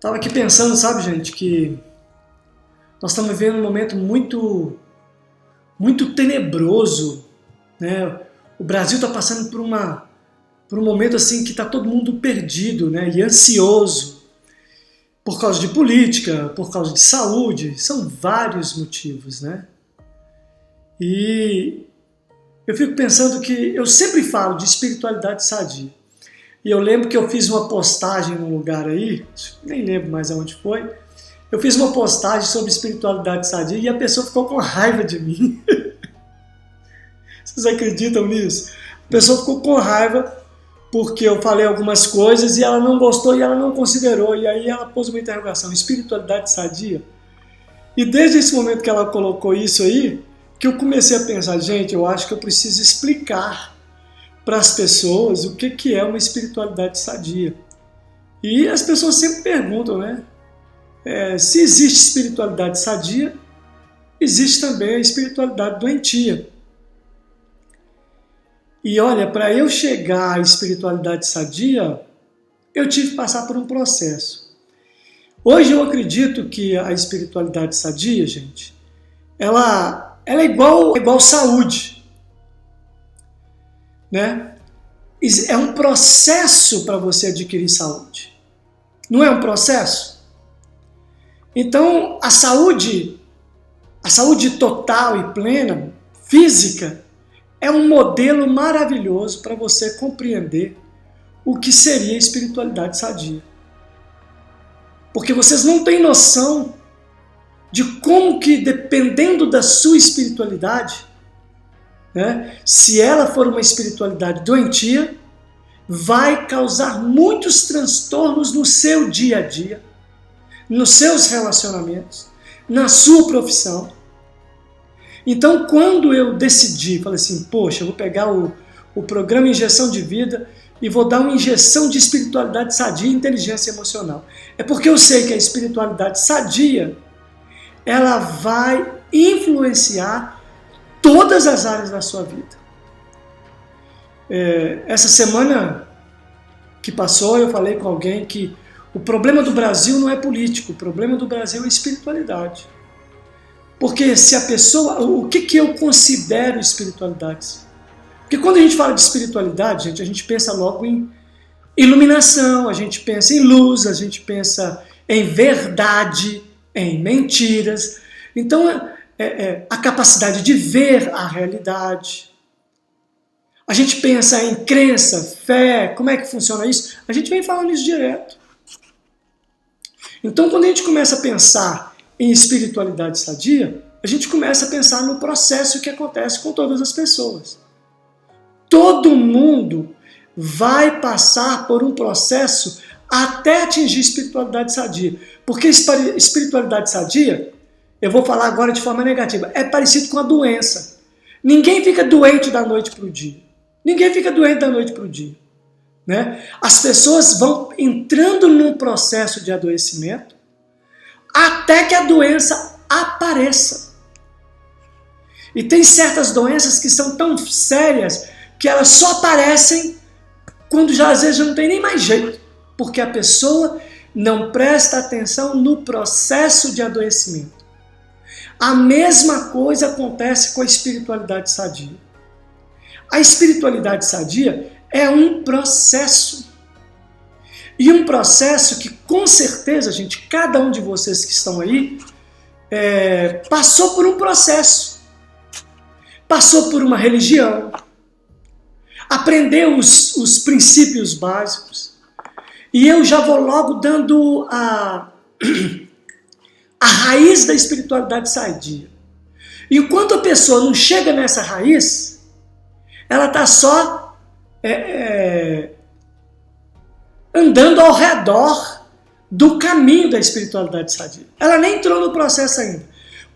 Estava aqui pensando, sabe, gente, que nós estamos vivendo um momento muito tenebroso, né? O Brasil está passando por um momento assim que está todo mundo perdido, né? E ansioso, por causa de política, por causa de saúde, são vários motivos, né? E eu fico pensando que eu sempre falo de espiritualidade sadia. E eu lembro que eu fiz uma postagem num lugar aí, nem lembro mais aonde foi, eu fiz uma postagem sobre espiritualidade sadia e a pessoa ficou com raiva de mim. Vocês acreditam nisso? A pessoa ficou com raiva porque eu falei algumas coisas e ela não gostou e ela não considerou. E aí ela pôs uma interrogação, espiritualidade sadia? E desde esse momento que ela colocou isso aí, que eu comecei a pensar, gente, eu acho que eu preciso explicar para as pessoas o que é uma espiritualidade sadia. E as pessoas sempre perguntam, né? Se existe espiritualidade sadia, existe também a espiritualidade doentia. E olha, para eu chegar à espiritualidade sadia, eu tive que passar por um processo. Hoje eu acredito que a espiritualidade sadia, gente, ela é igual saúde. Né? É um processo para você adquirir saúde. Não é um processo? Então, a saúde total e plena, física, é um modelo maravilhoso para você compreender o que seria a espiritualidade sadia. Porque vocês não têm noção de como que, dependendo da sua espiritualidade, né, se ela for uma espiritualidade doentia, vai causar muitos transtornos no seu dia a dia, nos seus relacionamentos, na sua profissão. Então, quando eu decidi, falei assim, poxa, eu vou pegar o programa Injeção de Vida e vou dar uma injeção de espiritualidade sadia e inteligência emocional. É porque eu sei que a espiritualidade sadia, ela vai influenciar todas as áreas da sua vida. Essa semana que passou, eu falei com alguém que o problema do Brasil não é político, o problema do Brasil é espiritualidade. Porque se a pessoa... O que eu considero espiritualidade? Porque quando a gente fala de espiritualidade, gente, a gente pensa logo em iluminação, a gente pensa em luz, a gente pensa em verdade, em mentiras. Então, a capacidade de ver a realidade. A gente pensa em crença, fé, como é que funciona isso? A gente vem falando isso direto. Então, quando a gente começa a pensar em espiritualidade sadia, a gente começa a pensar no processo que acontece com todas as pessoas. Todo mundo vai passar por um processo até atingir espiritualidade sadia. Porque espiritualidade sadia, eu vou falar agora de forma negativa, é parecido com a doença. Ninguém fica doente da noite para o dia. Ninguém fica doente da noite para o dia. Né? As pessoas vão entrando num processo de adoecimento até que a doença apareça. E tem certas doenças que são tão sérias que elas só aparecem quando já às vezes já não tem nem mais jeito. Porque a pessoa não presta atenção no processo de adoecimento. A mesma coisa acontece com a espiritualidade sadia. A espiritualidade sadia é um processo. E um processo que, com certeza, gente, cada um de vocês que estão aí, passou por um processo. Passou por uma religião. Aprendeu os princípios básicos. E eu já vou logo dando a raiz da espiritualidade sadia. Enquanto a pessoa não chega nessa raiz, ela está só andando ao redor do caminho da espiritualidade sadia. Ela nem entrou no processo ainda.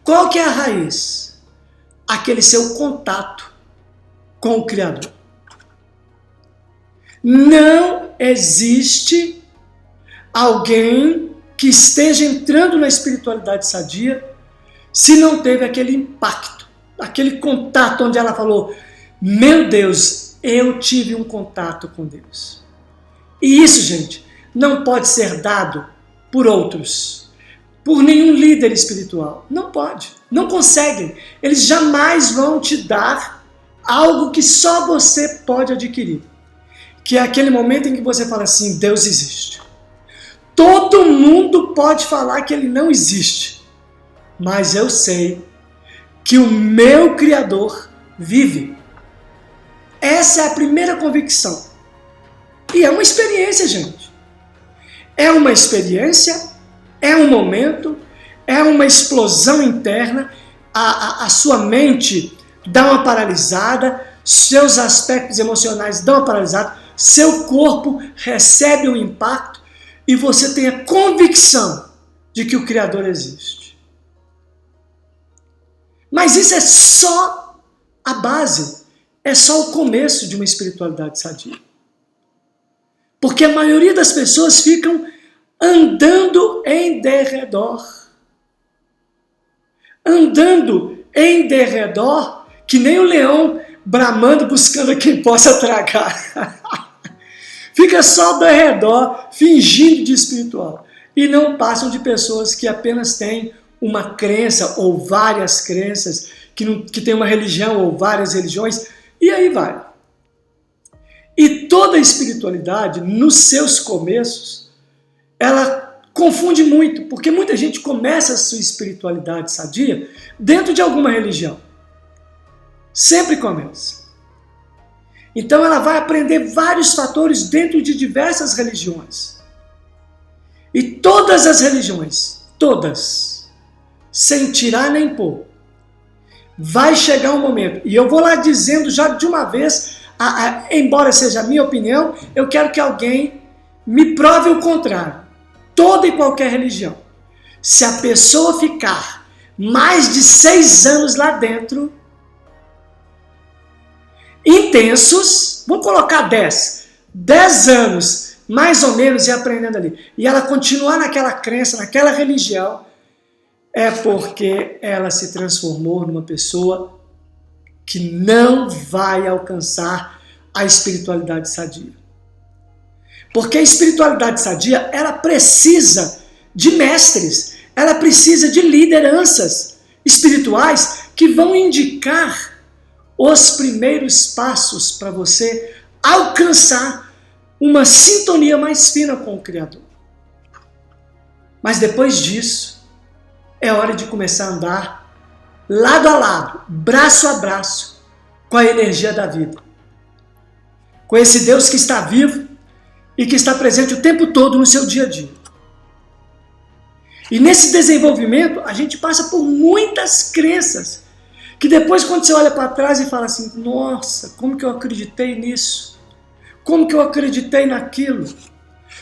Qual que é a raiz? Aquele seu contato com o Criador. Não existe alguém que esteja entrando na espiritualidade sadia se não teve aquele impacto, aquele contato onde ela falou, meu Deus, eu tive um contato com Deus. E isso, gente, não pode ser dado por outros, por nenhum líder espiritual. Não pode, não conseguem. Eles jamais vão te dar algo que só você pode adquirir. Que é aquele momento em que você fala assim, Deus existe. Todo mundo pode falar que ele não existe, mas eu sei que o meu Criador vive. Essa é a primeira convicção. E é uma experiência, gente. É uma experiência, é um momento, é uma explosão interna, a sua mente dá uma paralisada, seus aspectos emocionais dão uma paralisada, seu corpo recebe um impacto e você tem a convicção de que o Criador existe. Mas isso é só a base, é só o começo de uma espiritualidade sadia. Porque a maioria das pessoas ficam andando em derredor. Andando em derredor, que nem o leão bramando, buscando a quem possa tragar. Fica só ao redor, fingindo de espiritual. E não passam de pessoas que apenas têm uma crença ou várias crenças, que tem uma religião ou várias religiões, e aí vai. E toda a espiritualidade, nos seus começos, ela confunde muito, porque muita gente começa a sua espiritualidade sadia dentro de alguma religião. Sempre começa. Então ela vai aprender vários fatores dentro de diversas religiões. E todas as religiões, todas, sem tirar nem pôr, vai chegar um momento, e eu vou lá dizendo já de uma vez, embora seja a minha opinião, eu quero que alguém me prove o contrário. Toda e qualquer religião, se a pessoa ficar mais de 6 anos lá dentro, intensos, vamos colocar 10 anos, mais ou menos, e aprendendo ali, e ela continuar naquela crença, naquela religião, é porque ela se transformou numa pessoa que não vai alcançar a espiritualidade sadia. Porque a espiritualidade sadia, ela precisa de mestres, ela precisa de lideranças espirituais que vão indicar os primeiros passos para você alcançar uma sintonia mais fina com o Criador. Mas depois disso, é hora de começar a andar lado a lado, braço a braço, com a energia da vida. Com esse Deus que está vivo e que está presente o tempo todo no seu dia a dia. E nesse desenvolvimento, a gente passa por muitas crenças, que depois quando você olha para trás e fala assim, nossa, como que eu acreditei nisso? Como que eu acreditei naquilo?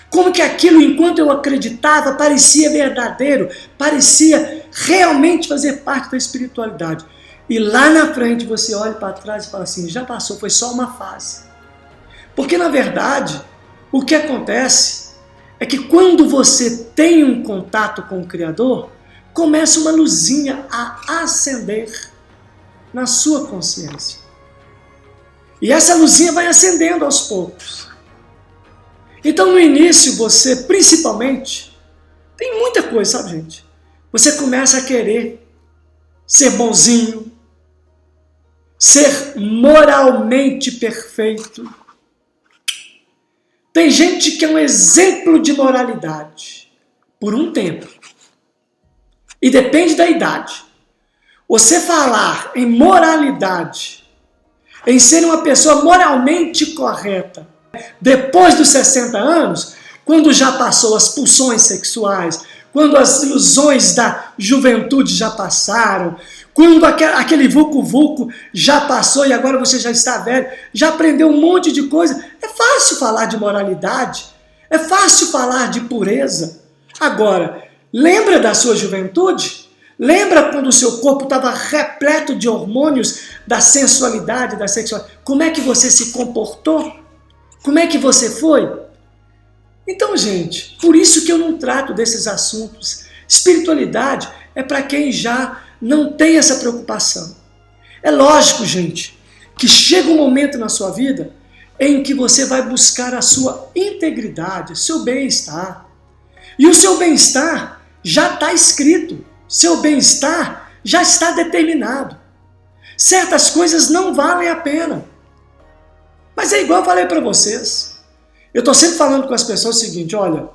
Como que aquilo, enquanto eu acreditava, parecia verdadeiro, parecia realmente fazer parte da espiritualidade. E lá na frente você olha para trás e fala assim, já passou, foi só uma fase. Porque na verdade, o que acontece é que quando você tem um contato com o Criador, começa uma luzinha a acender na sua consciência. E essa luzinha vai acendendo aos poucos. Então no início você, principalmente, tem muita coisa, sabe, gente? Você começa a querer ser bonzinho, ser moralmente perfeito. Tem gente que é um exemplo de moralidade por um tempo. E depende da idade. Você falar em moralidade, em ser uma pessoa moralmente correta, depois dos 60 anos, quando já passou as pulsões sexuais, quando as ilusões da juventude já passaram, quando aquele vulco-vulco já passou e agora você já está velho, já aprendeu um monte de coisa, é fácil falar de moralidade, é fácil falar de pureza. Agora, lembra da sua juventude? Lembra quando o seu corpo estava repleto de hormônios da sensualidade, da sexualidade? Como é que você se comportou? Como é que você foi? Então, gente, por isso que eu não trato desses assuntos. Espiritualidade é para quem já não tem essa preocupação. É lógico, gente, que chega um momento na sua vida em que você vai buscar a sua integridade, seu bem-estar. E o seu bem-estar já está escrito. Seu bem-estar já está determinado. Certas coisas não valem a pena. Mas é igual eu falei para vocês. Eu estou sempre falando com as pessoas o seguinte, olha,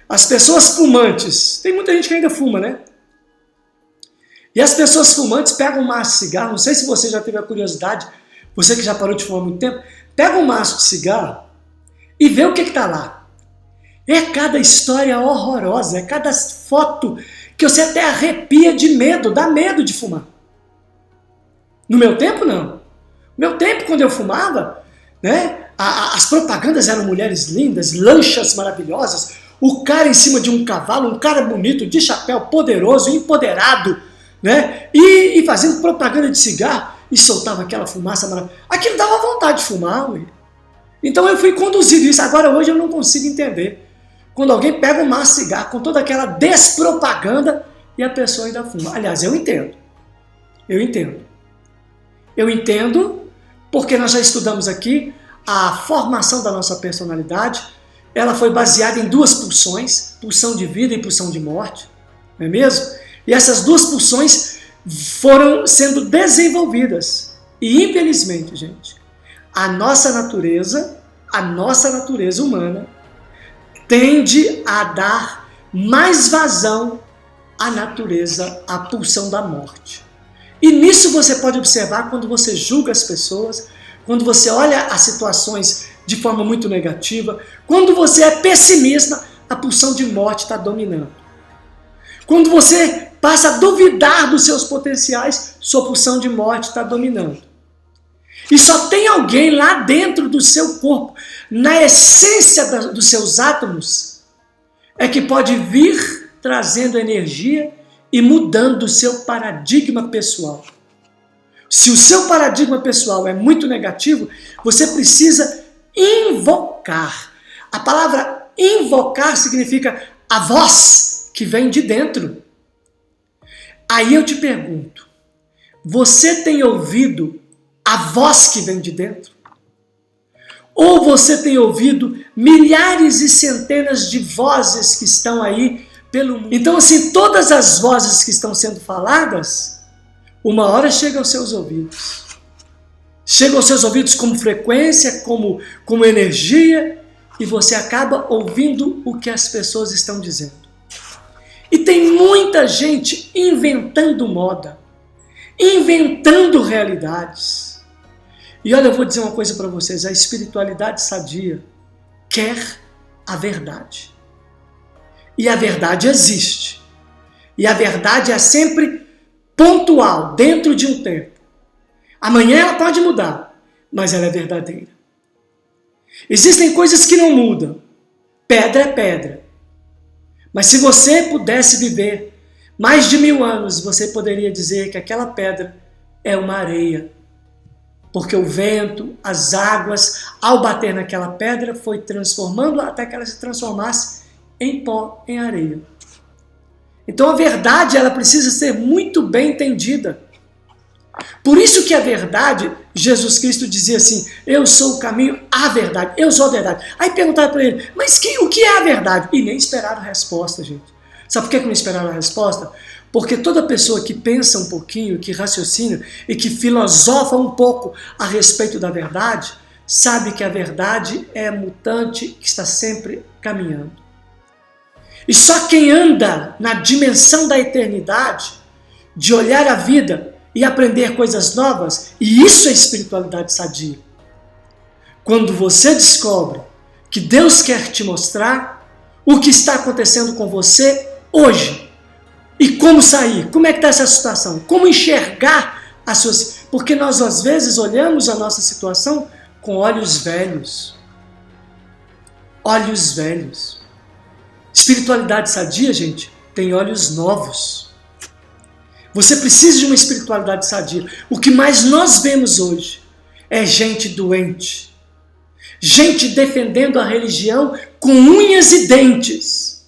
as pessoas fumantes, tem muita gente que ainda fuma, né? E as pessoas fumantes pegam um maço de cigarro, não sei se você já teve a curiosidade, você que já parou de fumar há muito tempo, pega um maço de cigarro e vê o que está lá. É cada história horrorosa, é cada foto que você até arrepia de medo, dá medo de fumar. No meu tempo, não. No meu tempo, quando eu fumava, né, as propagandas eram mulheres lindas, lanchas maravilhosas, o cara em cima de um cavalo, um cara bonito, de chapéu, poderoso, empoderado, né, e fazendo propaganda de cigarro, e soltava aquela fumaça maravilhosa. Aquilo dava vontade de fumar, ué. Então eu fui conduzido isso. Agora hoje eu não consigo entender. Quando alguém pega um maço de cigarro com toda aquela despropaganda e a pessoa ainda fuma. Aliás, eu entendo. Eu entendo. Eu entendo porque nós já estudamos aqui a formação da nossa personalidade. Ela foi baseada em duas pulsões, pulsão de vida e pulsão de morte. Não é mesmo? E essas duas pulsões foram sendo desenvolvidas. E infelizmente, gente, a nossa natureza humana, tende a dar mais vazão à natureza, à pulsão da morte. E nisso você pode observar quando você julga as pessoas, quando você olha as situações de forma muito negativa, quando você é pessimista, a pulsão de morte está dominando. Quando você passa a duvidar dos seus potenciais, sua pulsão de morte está dominando. E só tem alguém lá dentro do seu corpo, na essência dos seus átomos, é que pode vir trazendo energia e mudando o seu paradigma pessoal. Se o seu paradigma pessoal é muito negativo, você precisa invocar. A palavra invocar significa a voz que vem de dentro. Aí eu te pergunto, você tem ouvido a voz que vem de dentro? Ou você tem ouvido milhares e centenas de vozes que estão aí pelo mundo? Então, assim, todas as vozes que estão sendo faladas, uma hora chega aos seus ouvidos. Chega aos seus ouvidos como frequência, como energia, e você acaba ouvindo o que as pessoas estão dizendo. E tem muita gente inventando moda, inventando realidades. E olha, eu vou dizer uma coisa para vocês, a espiritualidade sadia quer a verdade. E a verdade existe. E a verdade é sempre pontual, dentro de um tempo. Amanhã ela pode mudar, mas ela é verdadeira. Existem coisas que não mudam. Pedra é pedra. Mas se você pudesse viver mais de 1000 anos, você poderia dizer que aquela pedra é uma areia. Porque o vento, as águas, ao bater naquela pedra, foi transformando até que ela se transformasse em pó, em areia. Então a verdade, ela precisa ser muito bem entendida. Por isso que a verdade, Jesus Cristo dizia assim, eu sou o caminho, a verdade, eu sou a verdade. Aí perguntaram para ele, mas o que é a verdade? E nem esperaram a resposta, gente. Sabe por que não esperaram a resposta? Porque toda pessoa que pensa um pouquinho, que raciocina e que filosofa um pouco a respeito da verdade, sabe que a verdade é mutante, que está sempre caminhando. E só quem anda na dimensão da eternidade, de olhar a vida e aprender coisas novas, e isso é espiritualidade sadia. Quando você descobre que Deus quer te mostrar o que está acontecendo com você hoje, e como sair, como é que está essa situação, como enxergar as suas... Porque nós às vezes olhamos a nossa situação com olhos velhos. Olhos velhos. Espiritualidade sadia, gente, tem olhos novos. Você precisa de uma espiritualidade sadia. O que mais nós vemos hoje é gente doente. Gente defendendo a religião com unhas e dentes.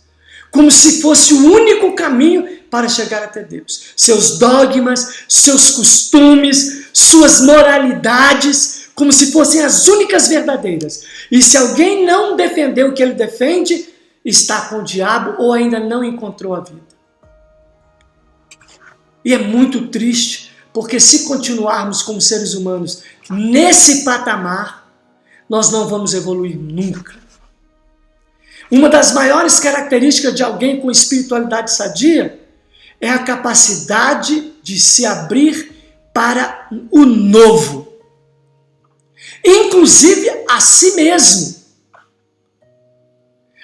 Como se fosse o único caminho para chegar até Deus. Seus dogmas, seus costumes, suas moralidades, como se fossem as únicas verdadeiras. E se alguém não defender o que ele defende, está com o diabo ou ainda não encontrou a vida. E é muito triste, porque se continuarmos como seres humanos nesse patamar, nós não vamos evoluir nunca. Uma das maiores características de alguém com espiritualidade sadia é a capacidade de se abrir para o novo, inclusive a si mesmo.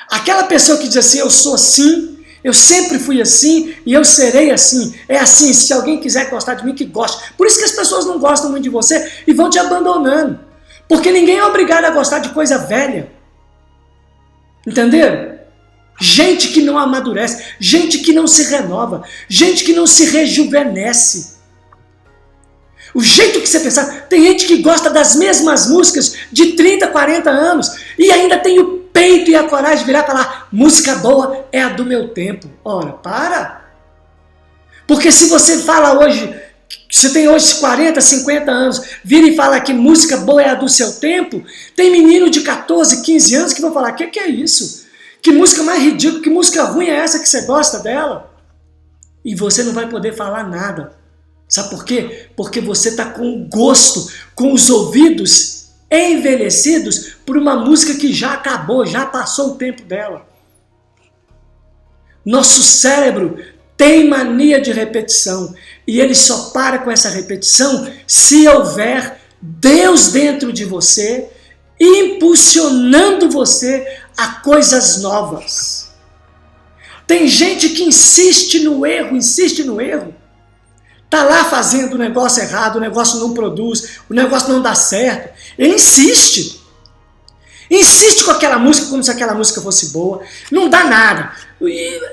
Aquela pessoa que diz assim, eu sou assim, eu sempre fui assim e eu serei assim. É assim, se alguém quiser gostar de mim, que goste. Por isso que as pessoas não gostam muito de você e vão te abandonando. Porque ninguém é obrigado a gostar de coisa velha. Entenderam? Gente que não amadurece, gente que não se renova, gente que não se rejuvenesce. O jeito que você pensar, tem gente que gosta das mesmas músicas de 30, 40 anos e ainda tem o peito e a coragem de virar e falar, música boa é a do meu tempo. Ora, para! Porque se você fala hoje, você tem hoje 40, 50 anos, vira e fala que música boa é a do seu tempo, tem menino de 14, 15 anos que vão falar, que é isso? Que música mais ridícula, que música ruim é essa que você gosta dela? E você não vai poder falar nada. Sabe por quê? Porque você está com o gosto, com os ouvidos envelhecidos por uma música que já acabou, já passou o tempo dela. Nosso cérebro tem mania de repetição e ele só para com essa repetição se houver Deus dentro de você, impulsionando você a coisas novas. Tem gente que insiste no erro, está lá fazendo o negócio errado, o negócio não produz, o negócio não dá certo. Ele insiste. Insiste com aquela música como se aquela música fosse boa. Não dá nada.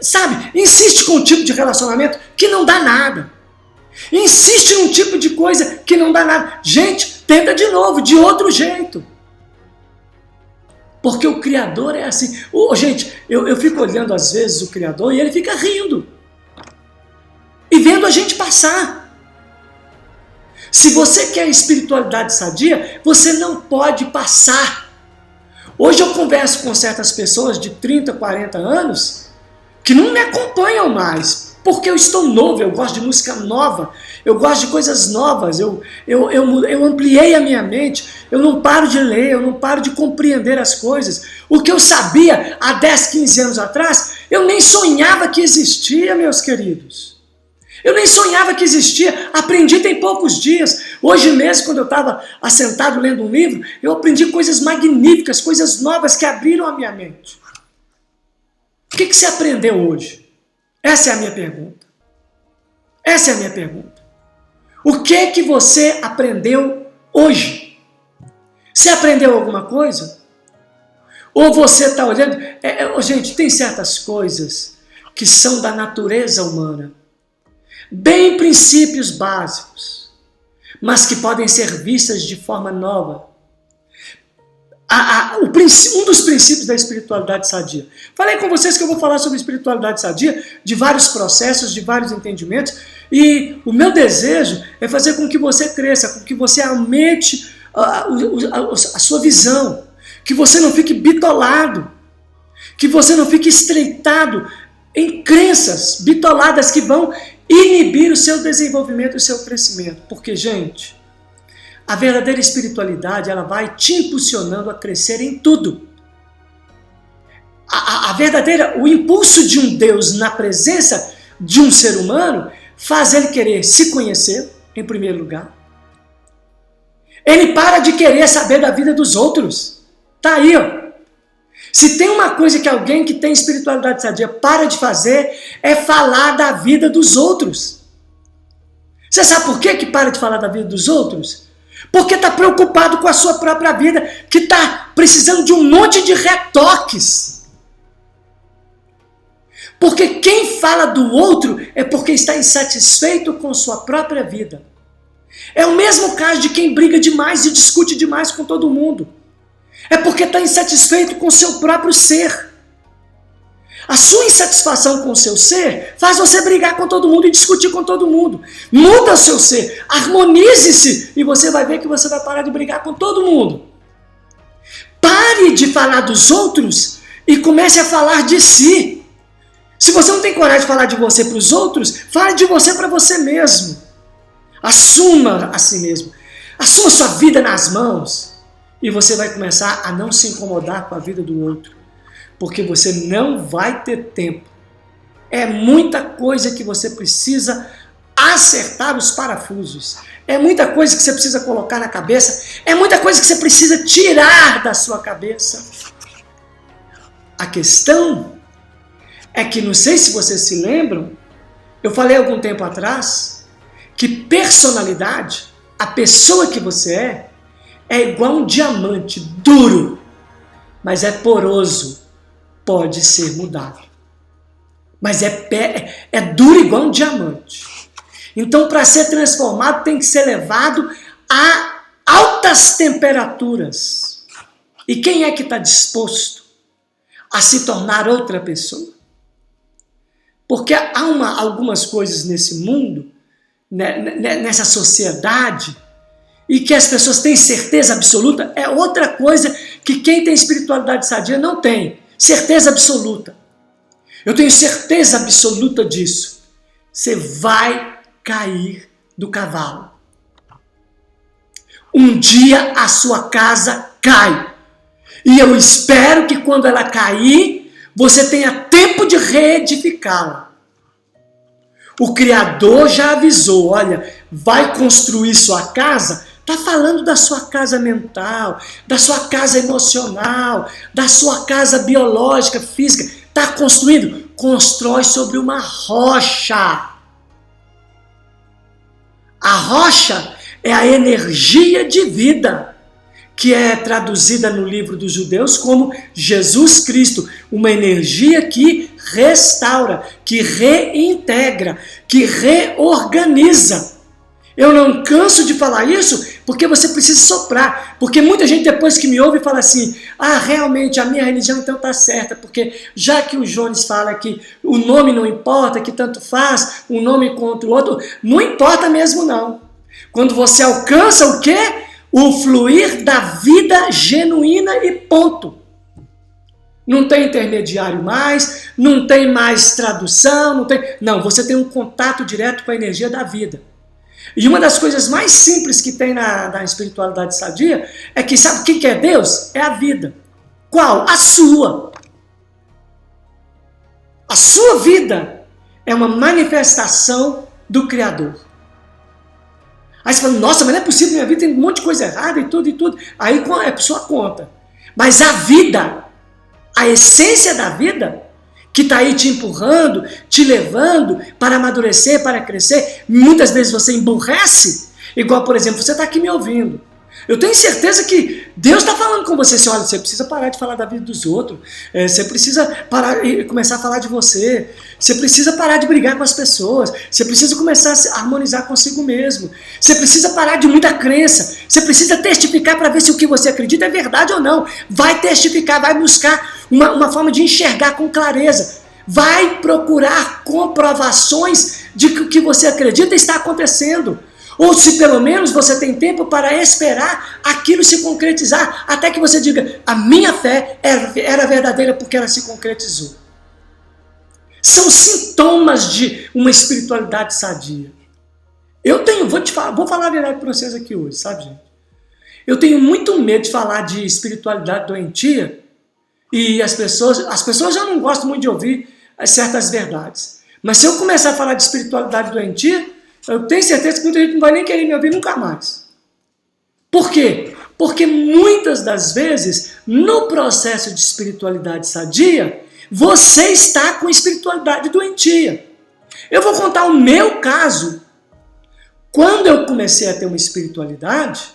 Sabe? Insiste com um tipo de relacionamento que não dá nada. Insiste num tipo de coisa que não dá nada. Gente, tenta de novo, de outro jeito. Porque o Criador é assim. Gente, eu fico olhando às vezes o Criador e ele fica rindo. E vendo a gente passar. Se você quer espiritualidade sadia, você não pode passar. Hoje eu converso com certas pessoas de 30, 40 anos que não me acompanham mais, porque eu estou novo, eu gosto de música nova, eu gosto de coisas novas, eu ampliei a minha mente, eu não paro de ler, eu não paro de compreender as coisas. O que eu sabia há 10, 15 anos atrás, eu nem sonhava que existia, meus queridos. Eu nem sonhava que existia, aprendi tem poucos dias. Hoje mesmo, quando eu estava assentado lendo um livro, eu aprendi coisas magníficas, coisas novas que abriram a minha mente. O que você aprendeu hoje? Essa é a minha pergunta. Essa é a minha pergunta. O que você aprendeu hoje? Você aprendeu alguma coisa? Ou você está olhando... Gente, tem certas coisas que são da natureza humana. Bem princípios básicos, mas que podem ser vistas de forma nova. Um dos princípios da espiritualidade sadia. Falei com vocês que eu vou falar sobre espiritualidade sadia, de vários processos, de vários entendimentos, e o meu desejo é fazer com que você cresça, com que você aumente a sua visão, que você não fique bitolado, que você não fique estreitado em crenças bitoladas que vão inibir o seu desenvolvimento e o seu crescimento. Porque, gente, a verdadeira espiritualidade, ela vai te impulsionando a crescer em tudo. O impulso de um Deus na presença de um ser humano faz ele querer se conhecer, em primeiro lugar. Ele para de querer saber da vida dos outros. Tá aí, ó. Se tem uma coisa que alguém que tem espiritualidade sadia para de fazer, é falar da vida dos outros. Você sabe por que para de falar da vida dos outros? Porque está preocupado com a sua própria vida, que está precisando de um monte de retoques. Porque quem fala do outro é porque está insatisfeito com sua própria vida. É o mesmo caso de quem briga demais e discute demais com todo mundo. É porque está insatisfeito com o seu próprio ser. A sua insatisfação com o seu ser faz você brigar com todo mundo e discutir com todo mundo. Muda o seu ser, harmonize-se e você vai ver que você vai parar de brigar com todo mundo. Pare de falar dos outros e comece a falar de si. Se você não tem coragem de falar de você para os outros, fale de você para você mesmo. Assuma a si mesmo. Assuma sua vida nas mãos. E você vai começar a não se incomodar com a vida do outro. Porque você não vai ter tempo. É muita coisa que você precisa acertar os parafusos. É muita coisa que você precisa colocar na cabeça. É muita coisa que você precisa tirar da sua cabeça. A questão é que, não sei se vocês se lembram, eu falei algum tempo atrás, que personalidade, a pessoa que você é igual um diamante duro, mas é poroso, pode ser mudado. Mas é duro igual um diamante. Então, para ser transformado, tem que ser levado a altas temperaturas. E quem é que está disposto a se tornar outra pessoa? Porque há algumas coisas nesse mundo, nessa sociedade, e que as pessoas têm certeza absoluta, é outra coisa que quem tem espiritualidade sadia não tem. Certeza absoluta. Eu tenho certeza absoluta disso. Você vai cair do cavalo. Um dia a sua casa cai. E eu espero que quando ela cair, você tenha tempo de reedificá-la. O Criador já avisou, olha, vai construir sua casa. Está falando da sua casa mental, da sua casa emocional, da sua casa biológica, física. Está construindo? Constrói sobre uma rocha. A rocha é a energia de vida, que é traduzida no livro dos judeus como Jesus Cristo, uma energia que restaura, que reintegra, que reorganiza. Eu não canso de falar isso porque você precisa soprar, porque muita gente depois que me ouve fala assim, realmente a minha religião então está certa, porque já que o Jones fala que o nome não importa, que tanto faz um nome contra o outro, não importa mesmo não. Quando você alcança o quê? O fluir da vida genuína e ponto. Não tem intermediário mais, não tem mais tradução, não, você tem um contato direto com a energia da vida. E uma das coisas mais simples que tem na espiritualidade sadia é que, sabe o que é Deus? É a vida. Qual? A sua. A sua vida é uma manifestação do Criador. Aí você fala, nossa, mas não é possível, minha vida tem um monte de coisa errada e tudo. Aí a pessoa conta. Mas a vida, a essência da vida, que está aí te empurrando, te levando para amadurecer, para crescer, muitas vezes você emburrece, igual, por exemplo, você está aqui me ouvindo. Eu tenho certeza que Deus está falando com você assim, olha, você precisa parar de falar da vida dos outros, você precisa parar e começar a falar de você, você precisa parar de brigar com as pessoas, você precisa começar a se harmonizar consigo mesmo, você precisa parar de muita crença, você precisa testificar para ver se o que você acredita é verdade ou não, vai testificar, vai buscar uma forma de enxergar com clareza, vai procurar comprovações de que o que você acredita está acontecendo. Ou se pelo menos você tem tempo para esperar aquilo se concretizar, até que você diga, a minha fé era verdadeira porque ela se concretizou. São sintomas de uma espiritualidade sadia. Vou falar a verdade para vocês aqui hoje, sabe, gente? Eu tenho muito medo de falar de espiritualidade doentia e as pessoas já não gostam muito de ouvir certas verdades. Mas se eu começar a falar de espiritualidade doentia, eu tenho certeza que muita gente não vai nem querer me ouvir nunca mais. Por quê? Porque muitas das vezes, no processo de espiritualidade sadia, você está com espiritualidade doentia. Eu vou contar o meu caso. Quando eu comecei a ter uma espiritualidade,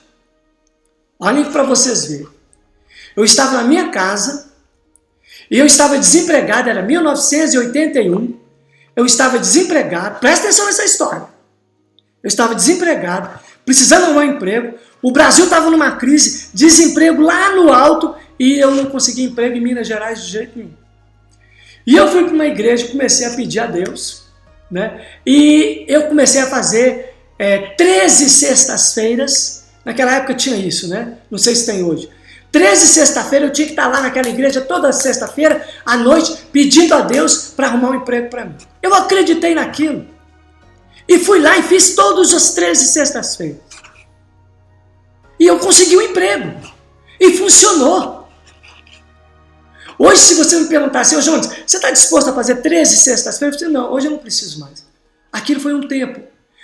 olhem para vocês verem. Eu estava na minha casa, e eu estava desempregado, era 1981, eu estava desempregado, presta atenção nessa história. Eu estava desempregado, precisando arrumar um emprego, o Brasil estava numa crise, desemprego lá no alto, e eu não conseguia emprego em Minas Gerais de jeito nenhum. E eu fui para uma igreja, comecei a pedir a Deus, né? E eu comecei a fazer 13 sextas-feiras, naquela época tinha isso, né? Não sei se tem hoje. 13 sexta-feira eu tinha que estar lá naquela igreja toda sexta-feira, à noite, pedindo a Deus para arrumar um emprego para mim. Eu acreditei naquilo. E fui lá e fiz todas as 13 sextas-feiras. E eu consegui um emprego. E funcionou. Hoje, se você me perguntar assim, Jones, você está disposto a fazer 13 sextas-feiras? Eu falei, não, hoje eu não preciso mais. Aquilo foi um tempo.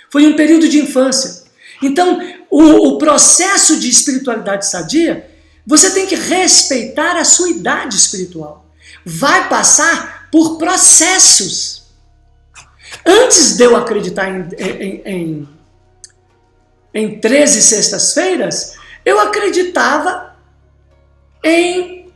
Foi um período de infância. Então, o processo de espiritualidade sadia, você tem que respeitar a sua idade espiritual. Vai passar por processos. Antes de eu acreditar em 13 sextas-feiras, eu acreditava em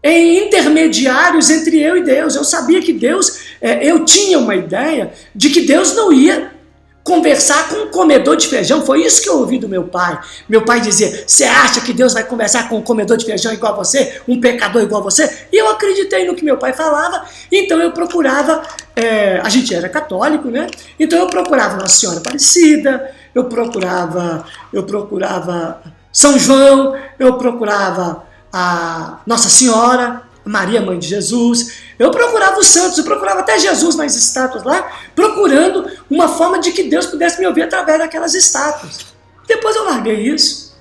intermediários entre eu e Deus. Eu sabia que Deus, eu tinha uma ideia de que Deus não ia conversar com um comedor de feijão. Foi isso que eu ouvi do meu pai. Meu pai dizia, você acha que Deus vai conversar com um comedor de feijão igual a você? Um pecador igual a você? E eu acreditei no que meu pai falava, então eu procurava, a gente era católico, né? Então eu procurava Nossa Senhora Aparecida, eu procurava São João, eu procurava a Nossa Senhora, Maria, Mãe de Jesus, eu procurava os santos, eu procurava até Jesus nas estátuas lá, procurando uma forma de que Deus pudesse me ouvir através daquelas estátuas. Depois eu larguei isso.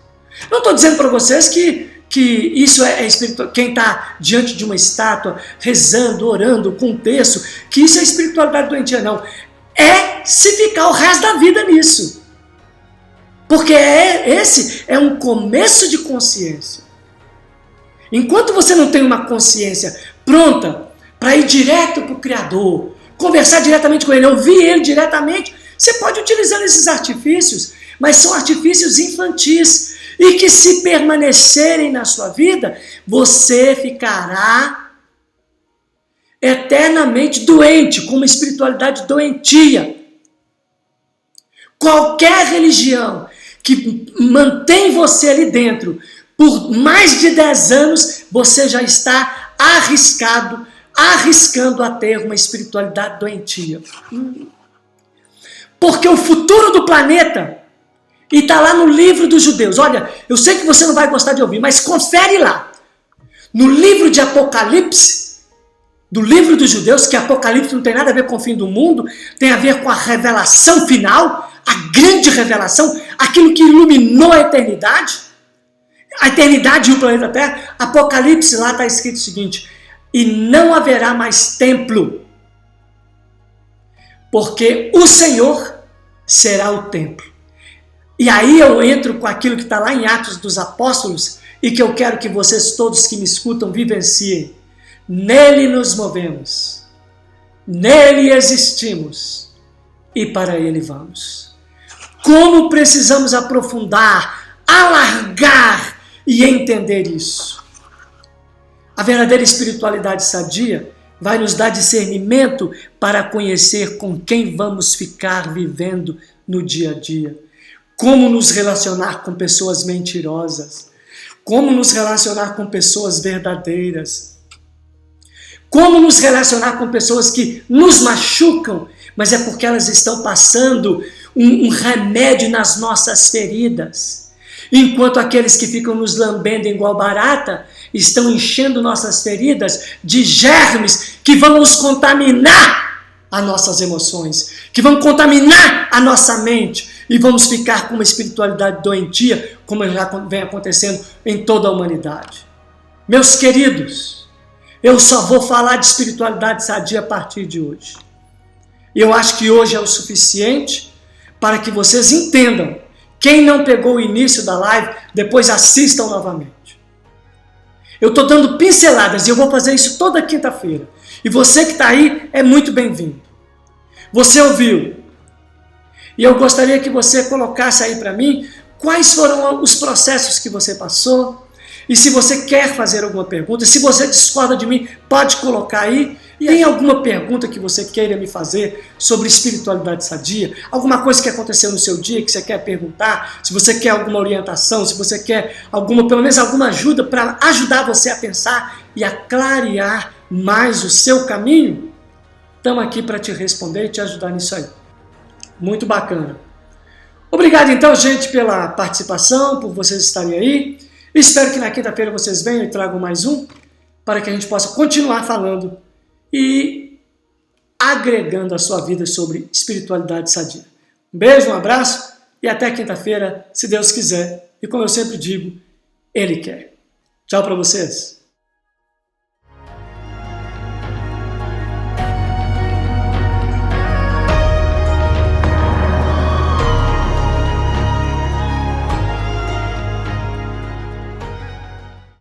Não estou dizendo para vocês que isso é espiritual, quem está diante de uma estátua, rezando, orando, com um terço, que isso é espiritualidade doentia, não. É se ficar o resto da vida nisso. Porque esse é um começo de consciência. Enquanto você não tem uma consciência pronta para ir direto para o Criador, conversar diretamente com Ele, ouvir Ele diretamente, você pode utilizar esses artifícios, mas são artifícios infantis e que, se permanecerem na sua vida, você ficará eternamente doente, com uma espiritualidade doentia. Qualquer religião que mantém você ali dentro por mais de 10 anos, você já está arriscando a ter uma espiritualidade doentia. Porque o futuro do planeta, e está lá no livro dos judeus, olha, eu sei que você não vai gostar de ouvir, mas confere lá. No livro de Apocalipse, do livro dos judeus, que Apocalipse não tem nada a ver com o fim do mundo, tem a ver com a revelação final, a grande revelação, aquilo que iluminou a eternidade e o planeta Terra. Apocalipse, lá está escrito o seguinte, e não haverá mais templo, porque o Senhor será o templo. E aí eu entro com aquilo que está lá em Atos dos Apóstolos, e que eu quero que vocês todos que me escutam vivenciem. Nele nos movemos, nele existimos, e para ele vamos. Como precisamos aprofundar, alargar e entender isso. A verdadeira espiritualidade sadia vai nos dar discernimento para conhecer com quem vamos ficar vivendo no dia a dia. Como nos relacionar com pessoas mentirosas. Como nos relacionar com pessoas verdadeiras. Como nos relacionar com pessoas que nos machucam, mas é porque elas estão passando um remédio nas nossas feridas. Enquanto aqueles que ficam nos lambendo igual barata estão enchendo nossas feridas de germes que vão nos contaminar as nossas emoções, que vão contaminar a nossa mente e vamos ficar com uma espiritualidade doentia, como já vem acontecendo em toda a humanidade. Meus queridos, eu só vou falar de espiritualidade sadia a partir de hoje. Eu acho que hoje é o suficiente para que vocês entendam. Quem não pegou o início da live, depois assistam novamente. Eu estou dando pinceladas e eu vou fazer isso toda quinta-feira. E você que está aí é muito bem-vindo. Você ouviu? E eu gostaria que você colocasse aí para mim quais foram os processos que você passou. E se você quer fazer alguma pergunta, se você discorda de mim, pode colocar aí. E tem alguma pergunta que você queira me fazer sobre espiritualidade sadia? Alguma coisa que aconteceu no seu dia que você quer perguntar? Se você quer alguma orientação, se você quer pelo menos alguma ajuda para ajudar você a pensar e a clarear mais o seu caminho, estamos aqui para te responder e te ajudar nisso aí. Muito bacana. Obrigado então, gente, pela participação, por vocês estarem aí. Espero que na quinta-feira vocês venham e tragam mais um, para que a gente possa continuar falando e agregando a sua vida sobre espiritualidade sadia. Um beijo, um abraço e até quinta-feira, se Deus quiser. E como eu sempre digo, Ele quer. Tchau para vocês.